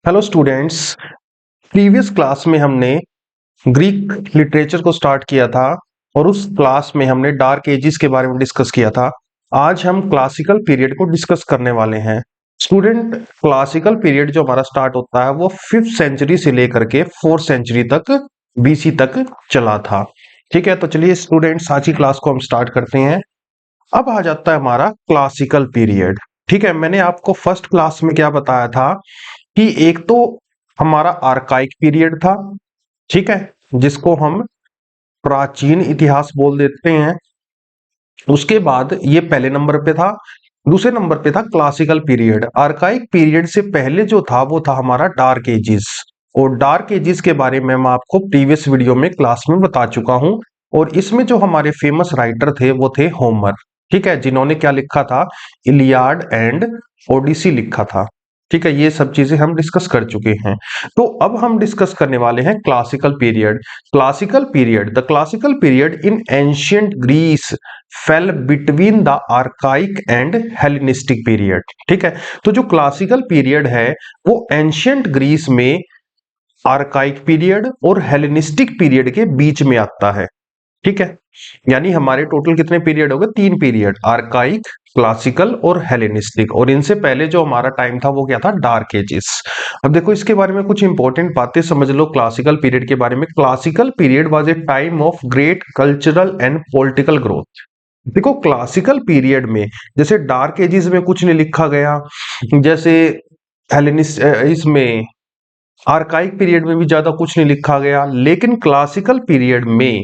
Hello students. Previous class में हमने Greek literature को स्टार्ट किया था और उस क्लास में हमने डार्क एजेस के बारे में डिस्कस किया था। आज हम क्लासिकल पीरियड को डिस्कस करने वाले हैं। स्टूडेंट, क्लासिकल पीरियड जो हमारा स्टार्ट होता है वो 5th सेंचुरी से लेकर के 4th सेंचुरी तक बीसी तक चला था। ठीक है, तो चलिए स्टूडेंट्स आज की क्लास को हम स्टार्ट करते हैं। अब आ जाता है हमारा क्लासिकल पीरियड। ठीक है, मैंने आपको फर्स्ट क्लास में क्या बताया था कि एक तो हमारा आर्काइक पीरियड था, ठीक है, जिसको हम प्राचीन इतिहास बोल देते हैं। उसके बाद ये पहले नंबर पे था। दूसरे नंबर पे था क्लासिकल पीरियड। आर्काइक पीरियड से पहले जो था वो था हमारा डार्क एजिस। और डार्क एजिस के बारे में मैं आपको प्रीवियस वीडियो में क्लास में बता चुका हूं। और इसमें जो हमारे फेमस राइटर थे वो थे होमर। ठीक है, जिन्होंने क्या लिखा था, इलियाड एंड ओडिसी लिखा था। ठीक है, ये सब चीजें हम डिस्कस कर चुके हैं। तो अब हम डिस्कस करने वाले हैं classical period. Classical period, the classical period in ancient Greece fell between the archaic and Hellenistic period. ठीक है, तो जो क्लासिकल पीरियड है वो एंशियंट ग्रीस में आर्काइक पीरियड और हेलेनिस्टिक पीरियड के बीच में आता है। ठीक है, यानी हमारे टोटल कितने पीरियड हो गए, 3 पीरियड, आर्काइक, क्लासिकल और हेलेनिस्टिक। और इनसे पहले जो हमारा टाइम था वो क्या था, डार्क एजेस। अब देखो इसके बारे में कुछ इंपॉर्टेंट बातें समझ लो क्लासिकल पीरियड के बारे में। Classical period was a time of great cultural and political growth. देखो क्लासिकल पीरियड में जैसे डार्क एजेस में कुछ नहीं लिखा गया, जैसे हेलेनिस्ट इसमें आर्काइक पीरियड में भी ज्यादा कुछ नहीं लिखा गया, लेकिन क्लासिकल पीरियड में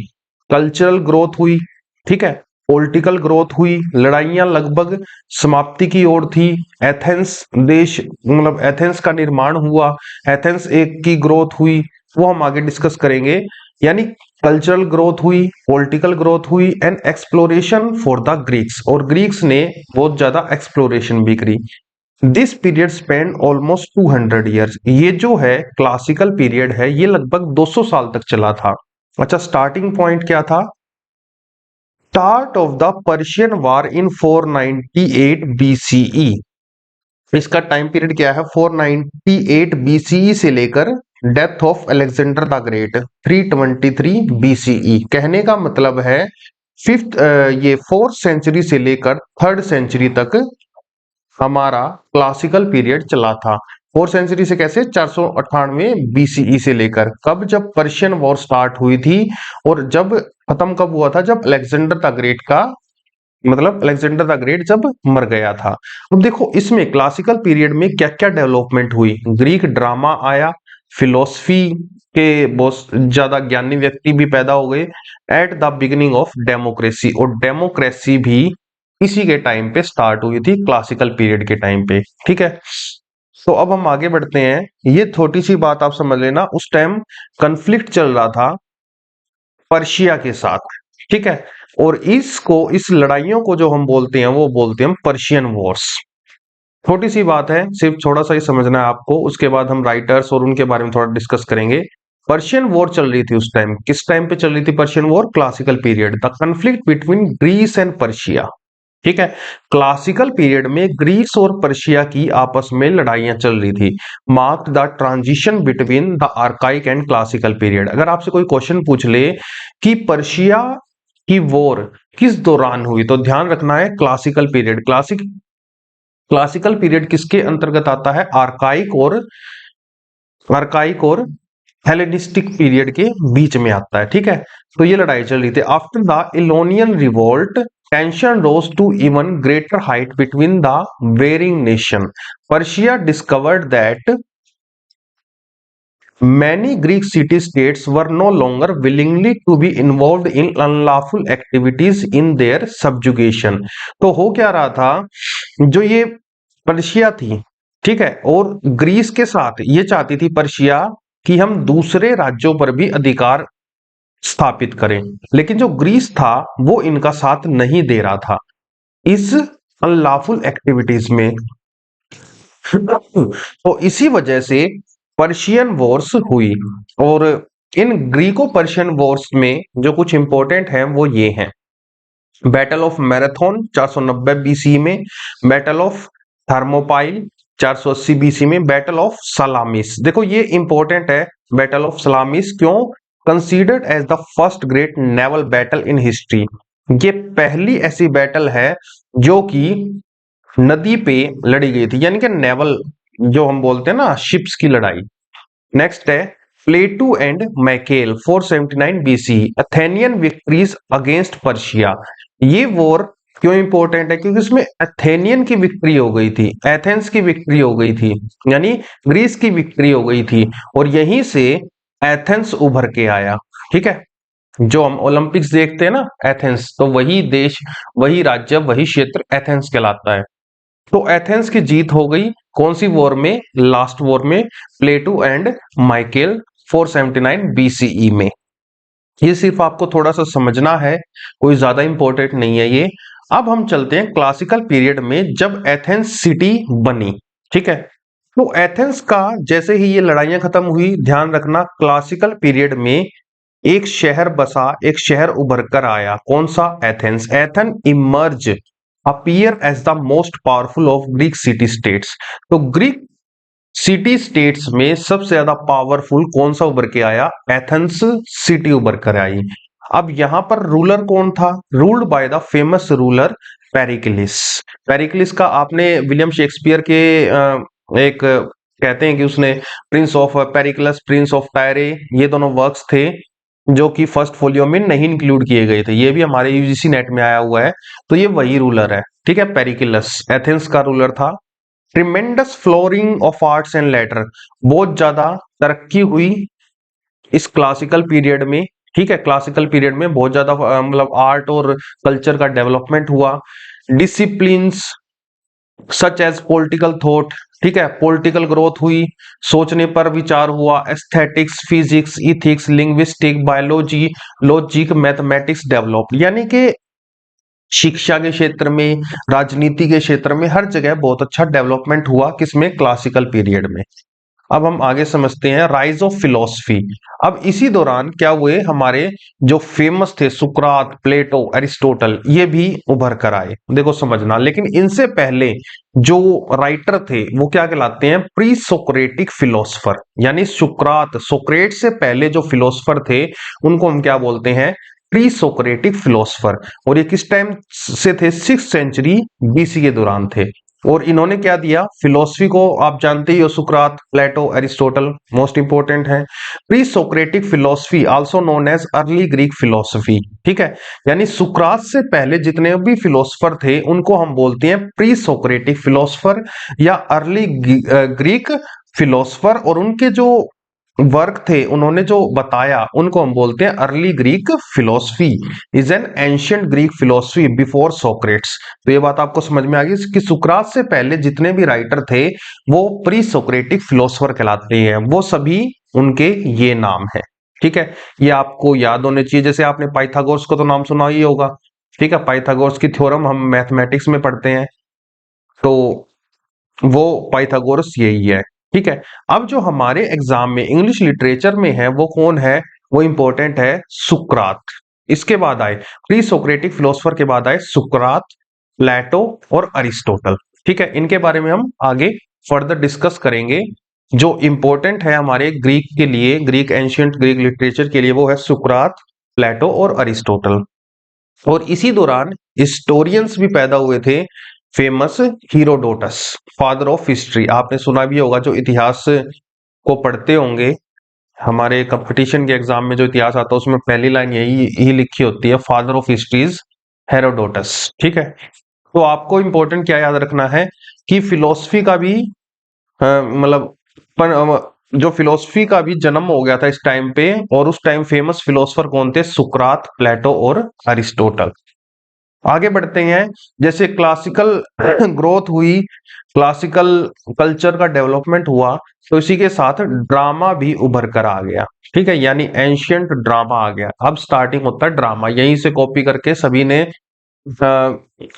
कल्चरल ग्रोथ हुई, ठीक है, पॉलिटिकल ग्रोथ हुई, लड़ाइयां लगभग समाप्ति की ओर थी। एथेंस देश, मतलब एथेंस का निर्माण हुआ, एथेंस एक की ग्रोथ हुई, वो हम आगे डिस्कस करेंगे। यानी कल्चरल ग्रोथ हुई, पॉलिटिकल ग्रोथ हुई and exploration for the Greeks, और ग्रीक्स ने बहुत ज्यादा एक्सप्लोरेशन भी करी। This period spend almost 200 years. ये जो है क्लासिकल पीरियड है ये लगभग 200 साल तक चला था। अच्छा, स्टार्टिंग पॉइंट क्या था, start of the Persian war in 498 BCE. इसका टाइम पीरियड क्या है, 498 बीसीई से लेकर death of Alexander the great 323 BCE. कहने का मतलब है फिफ्थ, ये 4th सेंचुरी से लेकर 3rd सेंचुरी तक हमारा क्लासिकल पीरियड चला था। 4th सेंचुरी से कैसे, 498 बीसीई से लेकर, कब, जब पर्शियन वॉर स्टार्ट हुई थी। और जब खत्म कब हुआ था, जब अलेक्जेंडर द ग्रेट का, मतलब अलेक्जेंडर द ग्रेट जब मर गया था। अब देखो इसमें क्लासिकल पीरियड में क्या क्या डेवलपमेंट हुई। ग्रीक ड्रामा आया, फिलोसफी के बहुत ज्यादा ज्ञानी व्यक्ति भी पैदा हो गए। At the beginning of democracy, और डेमोक्रेसी भी इसी के टाइम पे स्टार्ट हुई थी, क्लासिकल पीरियड के टाइम पे। ठीक है, तो अब हम आगे बढ़ते हैं। ये छोटी सी बात आप समझ लेना, उस टाइम कन्फ्लिक्ट चल रहा था पर्शिया के साथ। ठीक है, और इस लड़ाइयों को जो हम बोलते हैं वो बोलते हैं पर्शियन वॉर्स। छोटी सी बात है, सिर्फ थोड़ा सा ही समझना है आपको, उसके बाद हम राइटर्स और उनके बारे में थोड़ा डिस्कस करेंगे। पर्शियन वॉर चल रही थी उस टाइम, किस टाइम पे चल रही थी Persian war, classical period, the conflict between Greece and Persia. ठीक है, क्लासिकल पीरियड में ग्रीस और पर्शिया की आपस में लड़ाइयां चल रही थी। Mark the transition between the archaic and classical period. अगर आपसे कोई क्वेश्चन पूछ ले कि पर्शिया की वॉर किस दौरान हुई, तो ध्यान रखना है क्लासिकल पीरियड। क्लासिकल पीरियड किसके अंतर्गत आता है, आर्काइक और हेलेनिस्टिक पीरियड के बीच में आता है। ठीक है, तो ये लड़ाई चल रही थी। After the Ionian revolt tension rose to even greater height between the warring nation. Persia discovered that many Greek city-states were no longer willingly to be involved in unlawful activities in their subjugation। तो हो क्या रहा था, जो ये Persia थी, ठीक है, और ग्रीस के साथ ये चाहती थी पर्शिया कि हम दूसरे राज्यों पर भी अधिकार स्थापित करें, लेकिन जो ग्रीस था वो इनका साथ नहीं दे रहा था इस अनलॉफुल एक्टिविटीज में। तो इसी वजह से पर्शियन वॉर्स हुई। और इन ग्रीको पर्शियन वॉर्स में जो कुछ इंपॉर्टेंट है वो ये हैं, बैटल ऑफ मैराथन 490 बीसी में, बैटल ऑफ थर्मोपाइल 480 बीसी में बैटल ऑफ सलामिस। देखो ये इंपॉर्टेंट है, बैटल ऑफ सलामिस क्यों? Considered as the first great naval battle in history. ये पहली ऐसी बैटल है जो कि नदी पे लड़ी गई थी, यानी कि नेवल जो हम बोलते हैं ना, शिप्स की लड़ाई। नेक्स्ट है Plataea and Mycale 479 BC, Athenian victories against Persia. ये वॉर क्यों इंपॉर्टेंट है? क्योंकि इसमें अथेनियन की विक्ट्री हो गई थी, एथेंस की विक्ट्री हो गई थी, यानी ग्रीस की विक्ट्री हो गई थी, और यहीं से एथेंस उभर के आया। ठीक है, जो हम ओलंपिक्स देखते हैं ना, एथेंस, तो वही देश, वही राज्य, वही क्षेत्र एथेंस कहलाता है। तो एथेंस की जीत हो गई कौन सी वॉर में? लास्ट वॉर में, प्लेटू एंड माइकेल 479 बीसीई में। ये सिर्फ आपको थोड़ा सा समझना है, कोई ज्यादा इंपॉर्टेंट नहीं है ये। अब हम चलते हैं क्लासिकल पीरियड में, जब एथेंस सिटी बनी। ठीक है, तो एथेंस का जैसे ही ये लड़ाइयां खत्म हुई, ध्यान रखना क्लासिकल पीरियड में एक शहर बसा, एक शहर उभर कर आया। कौन सा? Athens. Athens emerge appear as the most powerful of Greek city states. तो ग्रीक सिटी स्टेट्स में सबसे ज्यादा पावरफुल कौन सा उभर के आया? एथेंस सिटी उभर कर आई। अब यहां पर रूलर कौन था? Ruled by the famous ruler पेरिक्लिस। पेरिक्लिस का आपने विलियम शेक्सपियर के एक कहते हैं कि उसने प्रिंस ऑफ पेरिक्लस, प्रिंस ऑफ टायरे, ये दोनों वर्क्स थे जो कि फर्स्ट फोलियो में नहीं इंक्लूड किए गए थे। ये भी हमारे यूजीसी नेट में आया हुआ है। तो ये वही रूलर है। ठीक है, पेरिक्लस एथेंस का रूलर था। Tremendous flooring of arts and later, बहुत ज्यादा तरक्की हुई इस क्लासिकल पीरियड में। ठीक है, क्लासिकल पीरियड में बहुत ज्यादा मतलब आर्ट और कल्चर का डेवलपमेंट हुआ। Disciplines such as political thought, ठीक है, पॉलिटिकल ग्रोथ हुई, सोचने पर विचार हुआ। Aesthetics, physics, ethics, linguistic, biology, logic, mathematics develop, यानी कि शिक्षा के क्षेत्र में, राजनीति के क्षेत्र में, हर जगह बहुत अच्छा डेवलपमेंट हुआ। किसमें? क्लासिकल पीरियड में। अब हम आगे समझते हैं राइज ऑफ फिलोसफी। अब इसी दौरान क्या हुए? हमारे जो फेमस थे सुकरात, प्लेटो, एरिस्टोटल, ये भी उभर कर आए। देखो समझना, लेकिन इनसे पहले जो राइटर थे वो क्या कहलाते हैं? प्री सोक्रेटिक फिलोसफर, यानी सुकरात, सोक्रेट से पहले जो फिलोसफर थे उनको हम क्या बोलते हैं? Pre Socratic philosopher. और ये किस टाइम से थे? 6th सेंचुरी बीसी के दौरान थे। और इन्होंने क्या दिया? फिलोसफी को आप जानते ही हो, सुकरात, प्लेटो, एरिस्टोटल मोस्ट इंपोर्टेंट है। Pre Socratic philosophy also known as early Greek philosophy. ठीक है, यानी सुकरात से पहले जितने भी फिलोसफर थे उनको हम बोलते हैं प्री सोक्रेटिक फिलोसफर या अर्ली ग्रीक फिलोसफर। और उनके जो वर्क थे, उन्होंने जो बताया, उनको हम बोलते हैं early Greek philosophy is an ancient Greek philosophy before Socrates. तो ये बात आपको समझ में आ गई कि सुकरात से पहले जितने भी राइटर थे वो प्री सोक्रेटिक फिलोसफर कहलाते हैं। वो सभी उनके ये नाम है। ठीक है, ये आपको याद होने चाहिए। जैसे आपने पाइथागोरस को तो नाम सुना ही होगा। ठीक है, पाइथागोरस की थ्योरम हम मैथमेटिक्स में पढ़ते हैं, तो वो पाइथागोरस यही है। ठीक है, अब जो हमारे एग्जाम में इंग्लिश लिटरेचर में है वो कौन है? वो इंपॉर्टेंट है सुकरात। इसके बाद आए प्री सोक्रेटिक फिलोसफर, के बाद आए सुकरात, प्लेटो और अरिस्टोटल। ठीक है, इनके बारे में हम आगे फर्दर डिस्कस करेंगे। जो इंपॉर्टेंट है हमारे ग्रीक के लिए, ग्रीक एंशियंट ग्रीक लिटरेचर के लिए, वो है सुकरात, प्लेटो और अरिस्टोटल। और इसी दौरान हिस्टोरियंस भी पैदा हुए थे। Famous Herodotus, father of history, आपने सुना भी होगा। जो इतिहास को पढ़ते होंगे, हमारे कंपटीशन के एग्जाम में जो इतिहास आता है उसमें पहली लाइन यही ही लिखी होती है, फादर ऑफ हिस्ट्रीज हेरोडोटस। ठीक है, तो आपको इंपॉर्टेंट क्या याद रखना है कि फिलोसफी का भी मतलब जो फिलोसफी का भी जन्म हो गया था इस टाइम पे। और उस टाइम फेमस फिलोसफर कौन थे? सुकरात, प्लेटो और अरिस्टोटल। आगे बढ़ते हैं। जैसे क्लासिकल ग्रोथ हुई, क्लासिकल कल्चर का डेवलपमेंट हुआ, तो इसी के साथ ड्रामा भी उभर कर आ गया। ठीक है, यानी एंशियंट ड्रामा आ गया। अब स्टार्टिंग होता है ड्रामा, यहीं से कॉपी करके सभी ने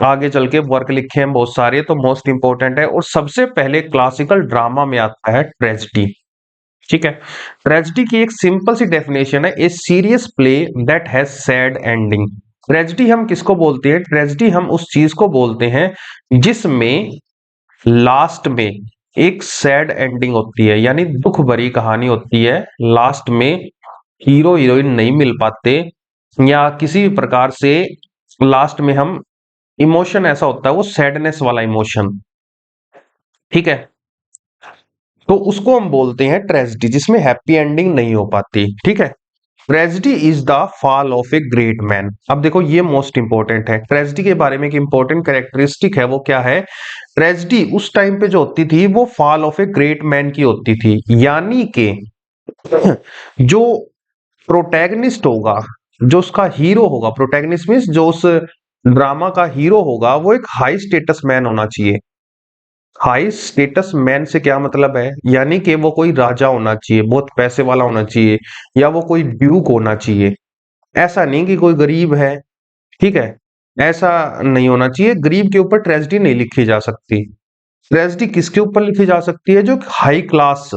आगे चल के वर्क लिखे हैं बहुत सारे, तो मोस्ट इंपोर्टेंट है। और सबसे पहले क्लासिकल ड्रामा में आता है ट्रेजेडी। ठीक है, ट्रेजेडी की एक सिंपल सी डेफिनेशन है, a serious play that has sad ending. Tragedy हम किसको बोलते हैं? ट्रेजेडी हम उस चीज को बोलते हैं जिसमें लास्ट में एक सैड एंडिंग होती है, यानी दुख भरी कहानी होती है। लास्ट में हीरो हीरोइन नहीं मिल पाते, या किसी भी प्रकार से लास्ट में हम इमोशन ऐसा होता है, वो सैडनेस वाला इमोशन, ठीक है, तो उसको हम बोलते हैं ट्रेजेडी, जिसमें हैप्पी एंडिंग नहीं हो पाती, ठीक है। Tragedy is the fall of a great man. अब देखो ये मोस्ट इंपॉर्टेंट है, ट्रेजेडी के बारे में एक इंपॉर्टेंट कैरेक्टरिस्टिक है, वो क्या है? ट्रेजेडी उस टाइम पे जो होती थी वो fall of a great man की होती थी, यानी कि जो प्रोटैगनिस्ट होगा, जो उसका हीरो होगा, प्रोटैगनिस्ट मीन्स जो उस ड्रामा का हीरो होगा, वो एक हाई स्टेटस मैन होना चाहिए। हाई स्टेटस मैन से क्या मतलब है? यानी कि वो कोई राजा होना चाहिए, बहुत पैसे वाला होना चाहिए, या वो कोई ड्यूक होना चाहिए। ऐसा नहीं कि कोई गरीब है, ठीक है, ऐसा नहीं होना चाहिए। गरीब के ऊपर ट्रेजेडी नहीं लिखी जा सकती। ट्रेजेडी किसके ऊपर लिखी जा सकती है? जो high class,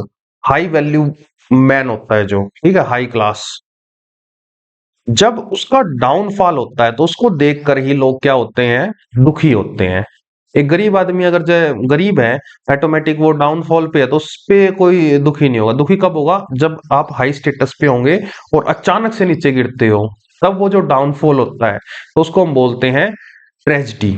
high value man होता है, जो, ठीक है, हाई क्लास। जब उसका डाउनफॉल होता है तो उसको देखकर ही लोग क्या होते हैं? दुखी होते हैं। एक गरीब आदमी अगर जो गरीब है, ऑटोमेटिक वो डाउनफॉल पे है, तो उस पे कोई दुखी नहीं होगा। दुखी कब होगा? जब आप हाई स्टेटस पे होंगे और अचानक से नीचे गिरते हो, तब वो जो डाउनफॉल होता है, तो उसको हम बोलते हैं ट्रेजेडी।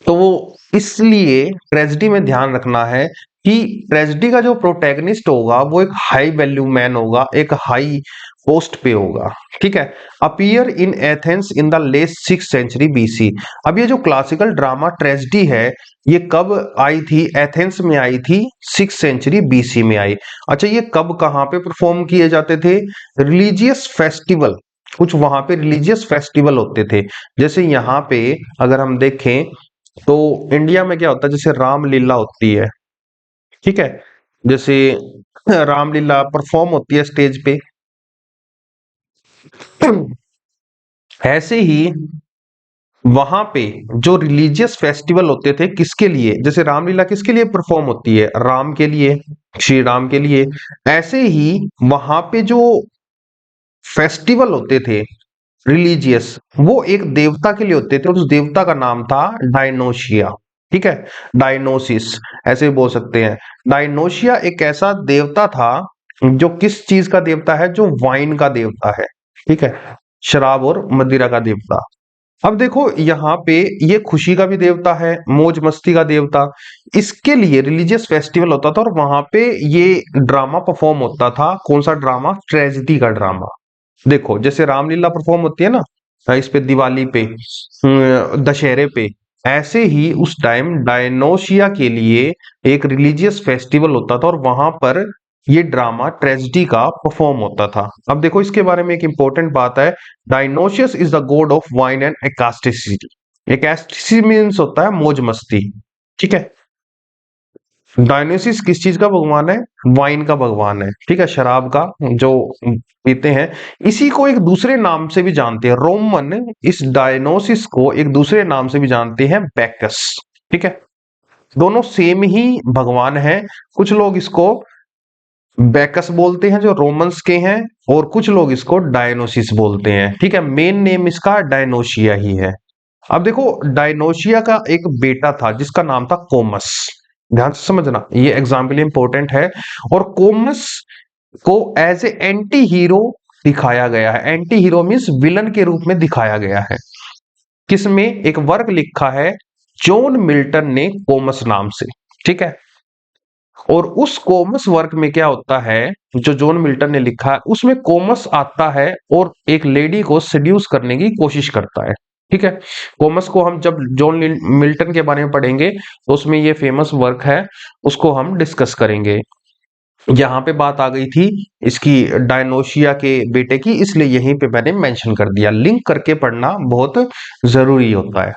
तो वो, इसलिए ट्रेजेडी में ध्यान रखना है कि ट्रेजेडी का जो प्रोटैगनिस्ट होगा वो एक हाई वैल्यू मैन होगा, एक हाई पोस्ट पे होगा, ठीक है। Appear in Athens in the late 6th century BC। अब ये जो क्लासिकल ड्रामा ट्रेजेडी है, ये कब आई थी? एथेंस में आई थी, 6th century BC में आई। अच्छा, ये कब कहाँ पे परफॉर्म किए जाते थे? रिलीजियस फेस्टिवल, कुछ वहां पे रिलीजियस फेस्टिवल होते थे। जैसे यहाँ पे अगर हम देखें तो इंडिया में क्या होता है, जैसे रामलीला होती है, ठीक है, जैसे रामलीला परफॉर्म होती है स्टेज पे, ऐसे ही वहां पे जो रिलीजियस फेस्टिवल होते थे, किसके लिए? जैसे रामलीला किसके लिए परफॉर्म होती है? राम के लिए, श्री राम के लिए। ऐसे ही वहां पे जो फेस्टिवल होते थे रिलीजियस, वो एक देवता के लिए होते थे, और उस देवता का नाम था डायनोशिया, ठीक है, डायनोसिस, ऐसे भी बोल सकते हैं। डायनोशिया एक ऐसा देवता था जो किस चीज का देवता है? जो वाइन का देवता है, ठीक है, शराब और मदिरा का देवता। अब देखो यहाँ पे ये खुशी का भी देवता है, मौज मस्ती का देवता। इसके लिए रिलीजियस फेस्टिवल होता था और वहां पे ये ड्रामा परफॉर्म होता था। कौन सा ड्रामा? ट्रेजेडी का ड्रामा। देखो जैसे रामलीला परफॉर्म होती है ना, इस पे दिवाली पे, दशहरे पे, ऐसे ही उस टाइम डायनोशिया के लिए एक रिलीजियस फेस्टिवल होता था और वहां पर ये ड्रामा ट्रेजेडी का परफॉर्म होता था। अब देखो इसके बारे में एक इंपॉर्टेंट बात है, Dionysus is the god of wine and ecstasy. Ecstasy means होता है मौज मस्ती, ठीक है। डायonyसिस किस चीज का भगवान है? वाइन का भगवान है, ठीक है, शराब का, जो पीते हैं। इसी को एक दूसरे नाम से भी जानते हैं, रोमन इस डायनोसिस को एक दूसरे नाम से भी जानते हैं, बैकस, ठीक है। दोनों सेम ही भगवान है। कुछ लोग इसको बैकस बोलते हैं जो रोमन्स के हैं, और कुछ लोग इसको डायनोसिस बोलते हैं, ठीक है। मेन नेम इसका डायनोशिया ही है। अब देखो डायनोशिया का एक बेटा था जिसका नाम था कोमस। ध्यान से समझना, ये एग्जाम्पल इंपॉर्टेंट है। और कोमस को एज ए एंटी हीरो दिखाया गया है। एंटी हीरो मीन्स विलन के रूप में दिखाया गया है। किसमें? एक वर्क लिखा है जॉन मिल्टन ने कोमस नाम से, ठीक है। और उस कोमस वर्क में क्या होता है, जो जॉन मिल्टन ने लिखा है, उसमें कोमस आता है और एक लेडी को सेड्यूस करने की कोशिश करता है, ठीक है। कोमस को हम जब जॉन मिल्टन के बारे में पढ़ेंगे तो उसमें ये फेमस वर्क है, उसको हम डिस्कस करेंगे। यहाँ पे बात आ गई थी इसकी डायनोशिया के बेटे की, इसलिए यहीं पे मैंने मेंशन कर दिया। लिंक करके पढ़ना बहुत जरूरी होता है।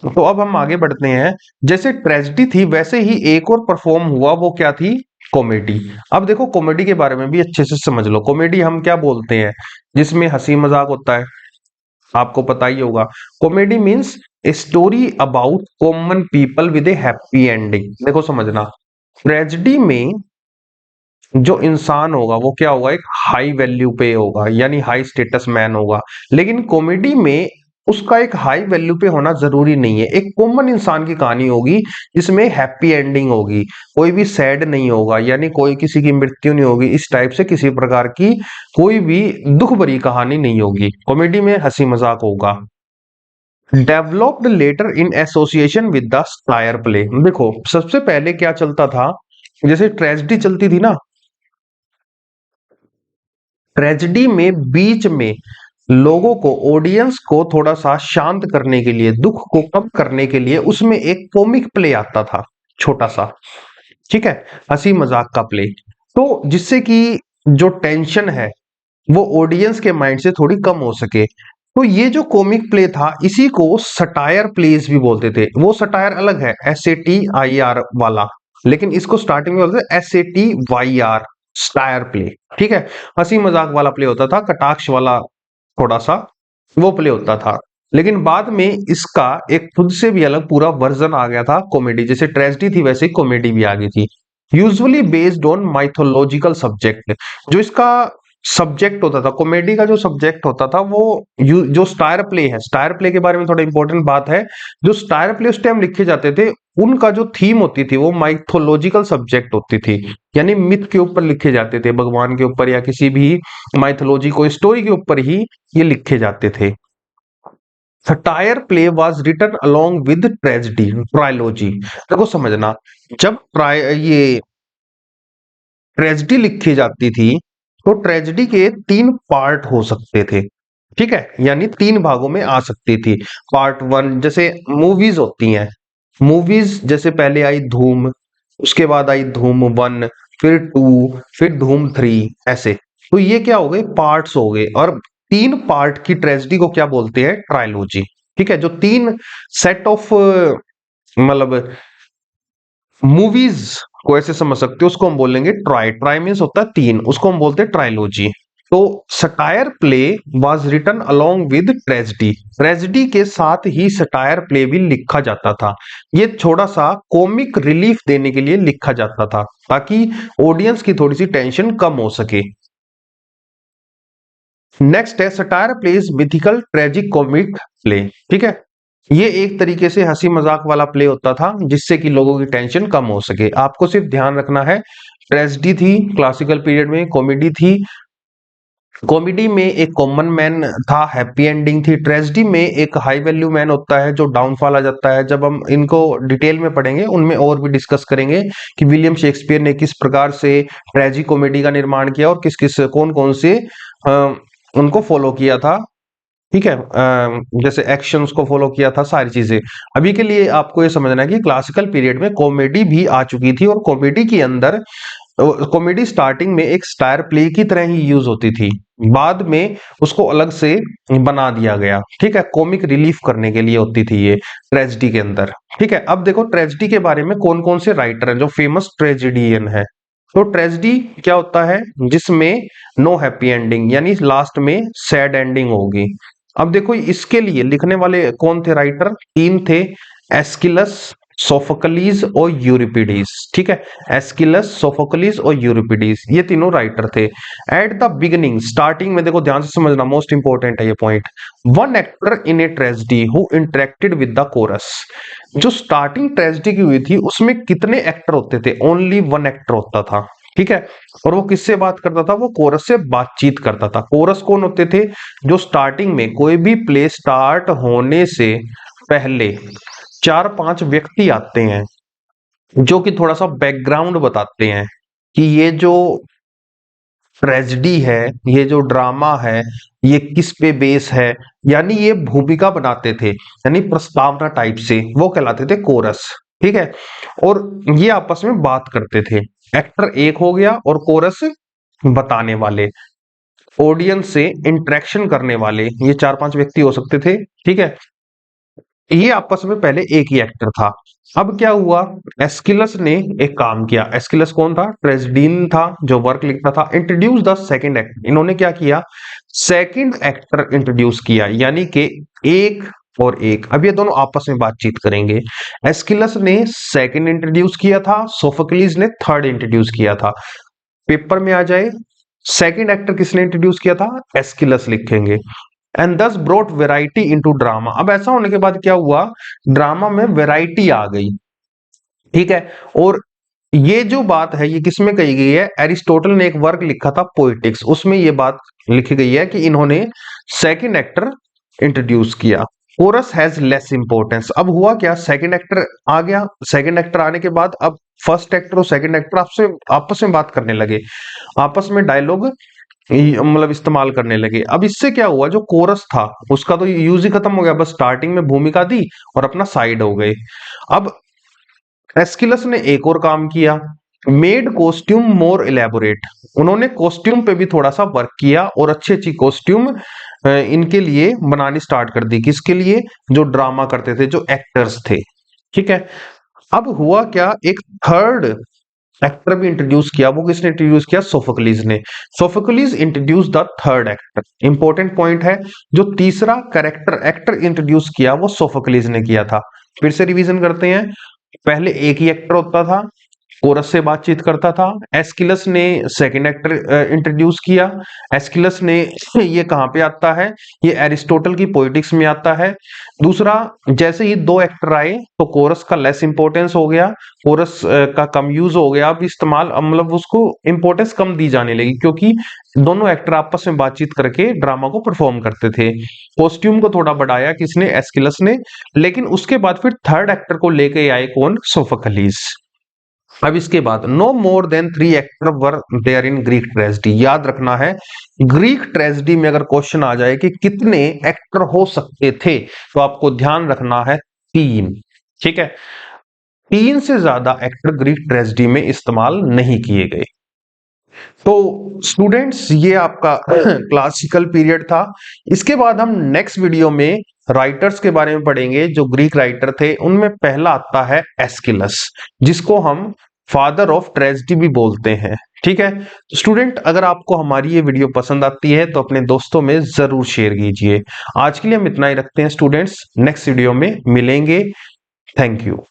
तो अब हम आगे बढ़ते हैं। जैसे ट्रेजेडी थी वैसे ही एक और परफॉर्म हुआ, वो क्या थी? कॉमेडी। अब देखो कॉमेडी के बारे में भी अच्छे से समझ लो। कॉमेडी हम क्या बोलते हैं? जिसमें हंसी मजाक होता है, आपको पता ही होगा। Comedy means a story about common people with A happy ending. देखो समझना, ट्रेजेडी में जो इंसान होगा वो क्या होगा? एक हाई वैल्यू पे होगा, यानी हाई स्टेटस मैन होगा। लेकिन कॉमेडी में उसका एक हाई वैल्यू पे होना जरूरी नहीं है। एक कॉमन इंसान की कहानी होगी जिसमें हैप्पी एंडिंग होगी, कोई भी सैड नहीं होगा, यानी कोई किसी की मृत्यु नहीं होगी, इस टाइप से किसी प्रकार की कोई भी दुख भरी कहानी नहीं होगी। कॉमेडी में हंसी मजाक होगा। Developed later in association with the satyr play. देखो सबसे पहले क्या चलता था, जैसे ट्रेजेडी चलती थी ना, ट्रेजेडी में बीच में लोगों को, ऑडियंस को थोड़ा सा शांत करने के लिए, दुख को कम करने के लिए उसमें एक कॉमिक प्ले आता था, छोटा सा, ठीक है, हंसी मजाक का प्ले। तो जिससे कि जो टेंशन है वो ऑडियंस के माइंड से थोड़ी कम हो सके। तो ये जो कॉमिक प्ले था इसी को सटायर प्लेस भी बोलते थे। वो सटायर अलग है, SATIR वाला, लेकिन इसको स्टार्टिंग में बोलते थे SATYR, स्टायर प्ले, ठीक है। हंसी मजाक वाला प्ले होता था, कटाक्ष वाला थोड़ा सा वो प्ले होता था। लेकिन बाद में इसका एक खुद से भी अलग पूरा वर्जन आ गया था कॉमेडी, जैसे ट्रेजेडी थी वैसे ही कॉमेडी भी आ गई थी। Usually based on mythological subject. जो इसका सब्जेक्ट होता था, कॉमेडी का जो सब्जेक्ट होता था वो जो स्टायर प्ले है, स्टायर प्ले के बारे में थोड़ा इंपॉर्टेंट बात है, जो स्टायर प्ले उस टाइम लिखे जाते थे उनका जो थीम होती थी वो माइथोलॉजिकल सब्जेक्ट होती थी, यानी मिथ के ऊपर लिखे जाते थे, भगवान के ऊपर या किसी भी माइथोलॉजी को स्टोरी के ऊपर ही ये लिखे जाते थे। Satyr play was written along with tragedy trilogy. देखो समझना, जब ये ट्रेजेडी लिखी जाती थी तो ट्रेजेडी के 3 पार्ट हो सकते थे, ठीक है, यानी 3 भागों में आ सकती थी। पार्ट 1, जैसे मूवीज होती हैं, मूवीज जैसे पहले आई धूम, उसके बाद आई धूम 1, फिर 2, फिर धूम 3, ऐसे। तो ये क्या हो गए, पार्ट्स हो गए। और 3 पार्ट की ट्रेजेडी को क्या बोलते हैं, ट्रायलॉजी, ठीक है। जो 3 सेट ऑफ मतलब मूवीज को ऐसे समझ सकते हो, उसको हम बोलेंगे ट्राई, ट्राई मीन्स होता है 3, उसको हम बोलते हैं ट्रायलॉजी। तो satyr play was written along with tragedy, tragedy के साथ ही सटायर प्ले भी लिखा जाता था। ये थोड़ा सा कॉमिक रिलीफ देने के लिए लिखा जाता था ताकि ऑडियंस की थोड़ी सी टेंशन कम हो सके। नेक्स्ट है satyr plays mythical tragic comic play, ठीक है। ये एक तरीके से हंसी मजाक वाला प्ले होता था जिससे कि लोगों की टेंशन कम हो सके। आपको सिर्फ ध्यान रखना है, ट्रेजेडी थी क्लासिकल पीरियड में, कॉमेडी थी, कॉमेडी में एक कॉमन मैन था, हैप्पी एंडिंग थी। ट्रेजेडी में एक हाई वैल्यू मैन होता है जो डाउनफॉल आ जाता है। जब हम इनको डिटेल में पढ़ेंगे उनमें और भी डिस्कस करेंगे कि विलियम शेक्सपियर ने किस प्रकार से ट्रेजिक कॉमेडी का निर्माण किया और किस किस कौन कौन से उनको फॉलो किया था, ठीक है, जैसे एक्शंस को फॉलो किया था, सारी चीजें। अभी के लिए आपको ये समझना है कि क्लासिकल पीरियड में कॉमेडी भी आ चुकी थी और कॉमेडी के अंदर, कॉमेडी स्टार्टिंग में एक स्टार प्ले की तरह ही यूज होती थी, बाद में उसको अलग से बना दिया गया, ठीक है, कॉमिक रिलीफ करने के लिए होती थी ये ट्रेजेडी के अंदर, ठीक है। अब देखो ट्रेजेडी के बारे में कौन कौन से राइटर हैं जो फेमस ट्रेजेडियन है। तो ट्रेजेडी क्या होता है, जिसमें नो हैप्पी एंडिंग, यानी लास्ट में सैड एंडिंग होगी। अब देखो इसके लिए लिखने वाले कौन थे राइटर, 3 थे, एस्किलस, सोफोक्लीज और यूरिपिडीज, ठीक है। एस्किलस, सोफोक्लीज और यूरिपिडीज, ये तीनों राइटर थे। एट द बिगिनिंग, स्टार्टिंग में देखो ध्यान से समझना, मोस्ट इंपॉर्टेंट है ये point, one actor in a tragedy who interacted with the coarse. जो स्टार्टिंग ट्रेजेडी की हुई थी उसमें कितने एक्टर होते थे, ओनली वन एक्टर होता था, ठीक है। और वो किससे बात करता था, वो कोरस से बातचीत करता था। कोरस कौन होते थे, जो स्टार्टिंग में कोई भी प्ले स्टार्ट होने से पहले 4-5 व्यक्ति आते हैं जो कि थोड़ा सा बैकग्राउंड बताते हैं कि ये जो ट्रेजेडी है, ये जो ड्रामा है, ये किस पे बेस है, यानी ये भूमिका बनाते थे, यानी प्रस्तावना टाइप से, वो कहलाते थे कोरस, ठीक है। और ये आपस में बात करते थे, एक्टर एक हो गया और कोरस बताने वाले, ऑडियंस से इंटरेक्शन करने वाले, ये 4-5 व्यक्ति हो सकते थे, ठीक है। ये आपस में पहले एक ही एक्टर था। अब क्या हुआ, एस्किलस ने एक काम किया। एस्किलस कौन था, ट्रेजेडियन था जो वर्क लिखता था। इंट्रोड्यूस द सेकंड एक्टर, इन्होंने क्या किया, सेकंड एक्टर इंट्रोड्यूस किया, यानी कि एक और एक, अब ये दोनों आपस में बातचीत करेंगे। एस्किलस ने सेकंड इंट्रोड्यूस किया था, सोफोक्लीज ने थर्ड इंट्रोड्यूस किया था। पेपर में आ जाए, सेकंड एक्टर किसने इंट्रोड्यूस किया था, एस्किलस लिखेंगे। एंड दस ब्रोट वेराइटी इनटू ड्रामा। अब ऐसा होने के बाद क्या हुआ, ड्रामा में वेराइटी आ गई, ठीक है। और ये जो बात है ये किसमें कही गई है, एरिस्टोटल ने एक वर्क लिखा था पोइटिक्स, उसमें ये बात लिखी गई है कि इन्होंने सेकंड एक्टर इंट्रोड्यूस किया। Chorus has less importance. अब हुआ क्या, सेकंड एक्टर आ गया, सेकंड एक्टर आने के बाद अब फर्स्ट एक्टर और सेकंड एक्टर आपस में बात करने लगे, आपस में डायलॉग मतलब इस्तेमाल करने लगे। अब इससे क्या हुआ, जो कोरस था उसका तो यूज ही खत्म हो गया, बस स्टार्टिंग में भूमिका दी और अपना साइड हो गए। अब एस्किलस ने एक और काम किया, मेड कॉस्ट्यूम मोर इलेबोरेट। उन्होंने कॉस्ट्यूम पे भी थोड़ा सा वर्क किया और अच्छी अच्छी कॉस्ट्यूम इनके लिए बनानी स्टार्ट कर दी। किसके लिए, जो ड्रामा करते थे, जो एक्टर्स थे, ठीक है। अब हुआ क्या, एक थर्ड एक्टर भी इंट्रोड्यूस किया। वो किसने इंट्रोड्यूस किया, सोफोक्लीज ने। Sophocles introduce the third actor. Important point है, जो तीसरा कैरेक्टर एक्टर इंट्रोड्यूस किया वो सोफोक्लीज ने किया था। फिर से रिवीजन करते हैं, पहले एक ही एक्टर होता था, कोरस से बातचीत करता था। एस्किलस ने सेकंड एक्टर इंट्रोड्यूस किया। एस्किलस ने ये कहां पे आता है, ये एरिस्टोटल की पोइटिक्स में आता है। दूसरा, जैसे ही दो एक्टर आए तो कोरस का लेस इंपॉर्टेंस हो गया, कोरस का कम यूज हो गया, अब इस्तेमाल मतलब उसको इंपॉर्टेंस कम दी जाने लगी, क्योंकि दोनों एक्टर आपस में बातचीत करके ड्रामा को परफॉर्म करते थे। कॉस्ट्यूम को थोड़ा बढ़ाया किसने, एस्किलस ने। लेकिन उसके बाद फिर थर्ड एक्टर को लेके आए कौन, सोफोक्लीज। अब इसके बाद no more than 3 actor were there in Greek tragedy. याद रखना है, ग्रीक ट्रेजेडी में अगर क्वेश्चन आ जाए कि कितने एक्टर हो सकते थे, तो आपको ध्यान रखना है 3, ठीक है। 3 से ज्यादा एक्टर ग्रीक ट्रेजेडी में इस्तेमाल नहीं किए गए। तो स्टूडेंट्स, ये आपका क्लासिकल पीरियड था। इसके बाद हम नेक्स्ट वीडियो में राइटर्स के बारे में पढ़ेंगे, जो ग्रीक राइटर थे। उनमें पहला आता है एस्किलस, जिसको हम फादर ऑफ ट्रेजेडी भी बोलते हैं, ठीक है। स्टूडेंट, अगर आपको हमारी ये वीडियो पसंद आती है तो अपने दोस्तों में जरूर शेयर कीजिए। आज के लिए हम इतना ही रखते हैं स्टूडेंट्स, नेक्स्ट वीडियो में मिलेंगे। Thank you.